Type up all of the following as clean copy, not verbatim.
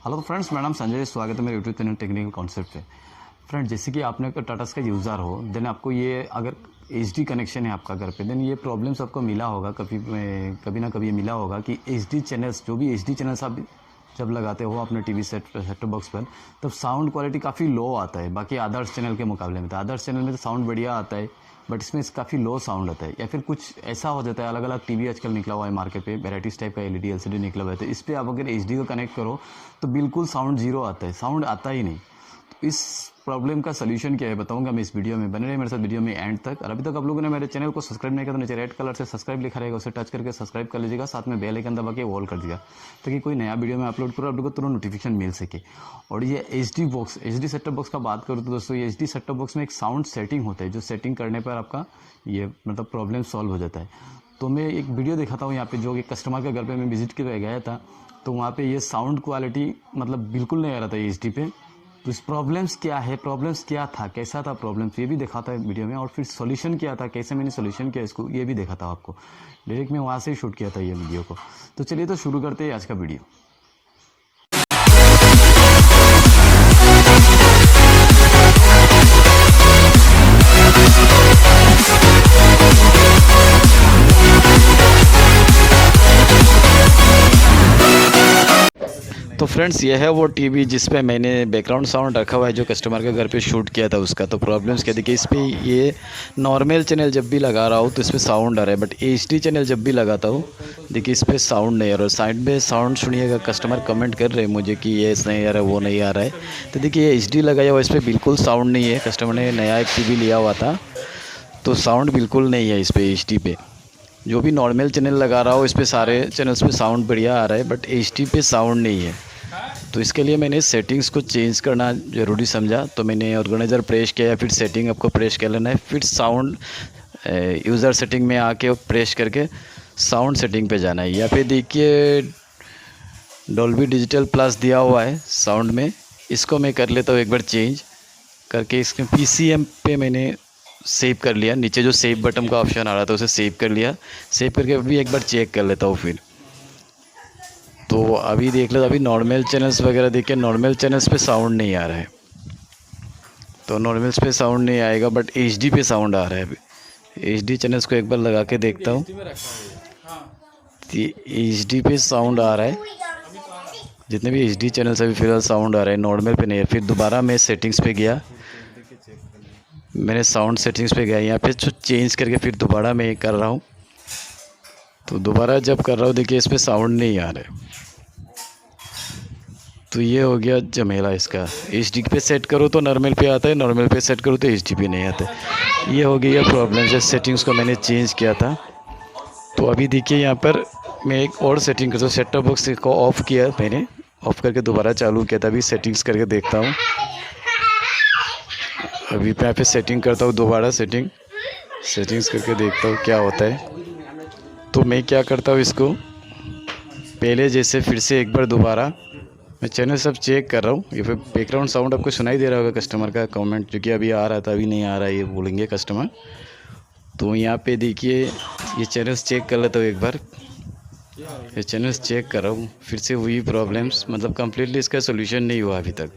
Hello friends, मेरा नाम संजय, स्वागत है मेरे यूट्यूब चैनल टेक्निकल कॉन्सेप्ट पे। फ्रेंड, जैसे कि आपने टाटा स्काई का यूज़र हो, देन आपको ये अगर एचडी कनेक्शन है आपका घर पे, देन ये प्रॉब्लम्स आपको मिला होगा कभी ना कभी ये मिला होगा कि एचडी चैनल्स, जो भी एचडी चैनल्स आप जब लगाते हो अपने टीवी सेट टॉप बॉक्स पर, तब साउंड क्वालिटी काफ़ी लो आता है बाकी अदर्स चैनल के मुकाबले में। तो अदर्स चैनल में तो साउंड बढ़िया आता है, बट इसमें काफ़ी लो साउंड आता है। या फिर कुछ ऐसा हो जाता है, अलग अलग टीवी आजकल निकला हुआ है मार्केट पे, वेराइटीज़ टाइप का एलईडी एलसीडी निकला हुआ है, तो इस पर आप अगर एचडी को कनेक्ट करो तो बिल्कुल साउंड जीरो आता है, साउंड आता ही नहीं। तो इस प्रॉब्लम का सलूशन क्या है बताऊंगा मैं इस वीडियो में। बने रहे मेरे साथ वीडियो में एंड तक। और अभी तक आप लोगों ने मेरे चैनल को सब्सक्राइब नहीं किया तो नीचे रेड कलर से सब्सक्राइब लिखा रहेगा, उसे टच करके सब्सक्राइब कर लीजिएगा, साथ में बेल आइकन दबा के ऑल कर दीजिएगा ताकि कोई नया वीडियो में अपलोड करो आप लोगों को तुरंत नोटिफिकेशन मिल सके। और ये एचडी सेट टॉप बॉक्स का बात करूँ तो दोस्तों, ये एचडी सेट टॉप बॉक्स में एक साउंड सेटिंग होता है, जो सेटिंग करने पर आपका ये मतलब प्रॉब्लम सॉल्व हो जाता है। तो मैं एक वीडियो दिखाता हूँ यहाँ पे, जो एक कस्टमर के घर पे मैं विजिट करके गया था, तो वहाँ पे ये साउंड क्वालिटी मतलब बिल्कुल नहीं आ रहा था एचडी पे। तो इस प्रॉब्लम्स क्या है, प्रॉब्लम्स क्या था, कैसा था प्रॉब्लम्स, ये भी दिखाता है वीडियो में। और फिर सॉल्यूशन क्या था, कैसे मैंने सॉल्यूशन किया इसको, ये भी दिखाता हूँ आपको। डायरेक्ट मैं वहाँ से ही शूट किया था ये वीडियो को। तो चलिए तो शुरू करते हैं आज का वीडियो। तो फ्रेंड्स, ये है वो टीवी जिस पे मैंने बैकग्राउंड साउंड रखा हुआ है, जो कस्टमर के घर पे शूट किया था उसका। तो प्रॉब्लम्स क्या देखिए, इस पे ये नॉर्मल चैनल जब भी लगा रहा हूँ तो इस पर साउंड आ रहा है, बट एचडी चैनल जब भी लगाता हूँ देखिए इस पर साउंड नहीं आ रहा है। साइड में साउंड सुनिएगा, कस्टमर कमेंट कर रहे हैं मुझे कि ये नहीं आ रहा है, वो नहीं आ रहा है। तो देखिए ये एचडी लगाया हुआ, इस पर बिल्कुल साउंड नहीं है। कस्टमर ने नया एक टी लिया हुआ था तो साउंड बिल्कुल नहीं है इस पर एचडी पे। जो भी नॉर्मल चैनल लगा रहा हूँ इस पर सारे चैनल्स पे साउंड बढ़िया आ रहा है, बट एचडी पे साउंड नहीं है। तो इसके लिए मैंने सेटिंग्स को चेंज करना ज़रूरी समझा, तो मैंने ऑर्गेनाइज़र प्रेस किया, फिर सेटिंग आपको प्रेस कर लेना है, फिर साउंड यूज़र सेटिंग में आके प्रेस करके साउंड सेटिंग पे जाना है। यहाँ पे देखिए डॉल्बी डिजिटल प्लस दिया हुआ है साउंड में, इसको मैं कर लेता हूँ एक बार चेंज करके। इसमें पीसीएम पे मैंने सेव कर लिया, नीचे जो सेव बटन का ऑप्शन आ रहा था उसे सेव कर लिया। सेव करके अभी एक बार चेक कर लेता हूँ फिर। तो अभी देख लो, अभी नॉर्मल चैनल्स वगैरह देखिए, नॉर्मल चैनल्स पे साउंड नहीं आ रहा है, तो नॉर्मल्स पे साउंड नहीं आएगा, बट एचडी पे साउंड आ रहा है। अभी एचडी चैनल्स को एक बार लगा के देखता हूँ, एचडी पे साउंड आ रहा है। जितने भी एचडी चैनल्स अभी फिलहाल साउंड आ रहा है, नॉर्मल पे नहीं है। फिर दोबारा मैं सेटिंग्स पे गया, मैंने साउंड सेटिंग्स पे गया, यहाँ पे चेंज करके फिर दोबारा मैं कर रहा हूँ। तो दोबारा जब कर रहा हूँ देखिए इस पर साउंड नहीं आ रहा है। तो ये हो गया झमेला इसका। एचडी पे सेट करो तो नॉर्मल पे आता है, नॉर्मल पे सेट करो तो एचडी पे नहीं आता है। ये हो गया प्रॉब्लम है। सेटिंग्स को मैंने चेंज किया था। तो अभी देखिए यहाँ पर मैं एक और सेटिंग करता हूँ। सेट टॉप बॉक्स को ऑफ़ किया मैंने, ऑफ़ करके दोबारा चालू किया था। अभी सेटिंग्स करके देखता हूँ। अभी मैं यहाँ पे सेटिंग करता हूँ, दोबारा सेटिंग्स करके देखता हूँ क्या होता है। तो मैं क्या करता हूँ, इसको पहले जैसे फिर से एक बार दोबारा मैं चैनल सब चेक कर रहा हूँ। ये फिर बैकग्राउंड साउंड आपको सुनाई दे रहा होगा कस्टमर का कमेंट, जो कि अभी आ रहा था अभी नहीं आ रहा है, ये बोलेंगे कस्टमर। तो यहाँ पे देखिए ये चैनल्स चेक कर लेता हूँ एक बार। ये चैनल्स चेक कर रहा हूँ, फिर से वही प्रॉब्लम्स, मतलब कम्प्लीटली इसका सोल्यूशन नहीं हुआ अभी तक।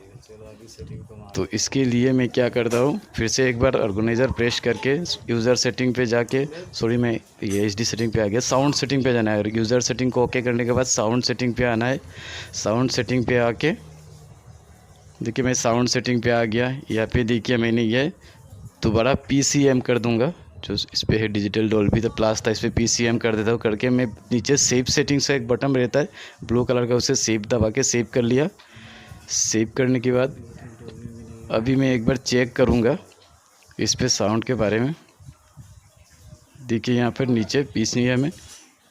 तो इसके लिए मैं क्या करता हूँ, फिर से एक बार ऑर्गेनाइज़र प्रेस करके यूज़र सेटिंग पे जाके, सॉरी मैं ये एचडी सेटिंग पे आ गया, साउंड सेटिंग पे जाना है। यूज़र सेटिंग को ओके करने के बाद साउंड सेटिंग पे आना है। साउंड सेटिंग पे आके देखिए मैं साउंड सेटिंग पे आ गया। यहाँ पे देखिए मैंने ये दोबारा पीसीएम कर दूँगा, जो इस पर है डिजिटल डॉल्बी तो प्लस था, इस पर पीसीएम कर देता हूँ। करके मैं नीचे सेव सेटिंग्स का एक बटन रहता है ब्लू कलर का, उसे सेव दबा के सेव कर लिया। सेव करने के बाद अभी मैं एक बार चेक करूँगा इस पे साउंड के बारे में। देखिए यहाँ पर नीचे पीसीएम है,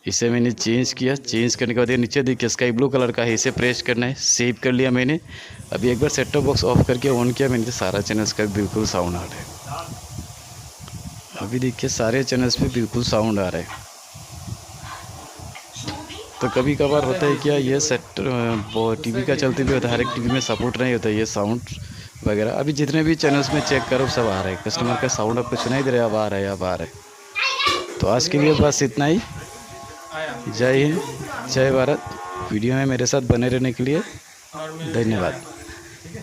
इसे मैंने चेंज किया। चेंज करने के बाद ये नीचे देखिए स्काई ब्लू कलर का है, इसे प्रेस करना है। सेव कर लिया मैंने। अभी एक बार सेट टॉप बॉक्स ऑफ करके ऑन किया मैंने, तो सारा चैनल्स का बिल्कुल साउंड आ रहा है। अभी देखिए सारे चैनल्स पे बिल्कुल साउंड आ रहा है। तो कभी कभार होता है क्या, ये सेट टीवी का चलते भी होता है, हर एक टीवी में सपोर्ट नहीं होता है ये साउंड वगैरह। अभी जितने भी चैनल्स में चेक करो सब आ रहा है, कस्टमर का साउंड आपको सुनाई दे रहा है, अब आ रहा है, अब आ रहा है। तो आज के लिए बस इतना ही। जय हिंद, जय भारत। वीडियो में मेरे साथ बने रहने के लिए नॉर्मल धन्यवाद। ठीक है।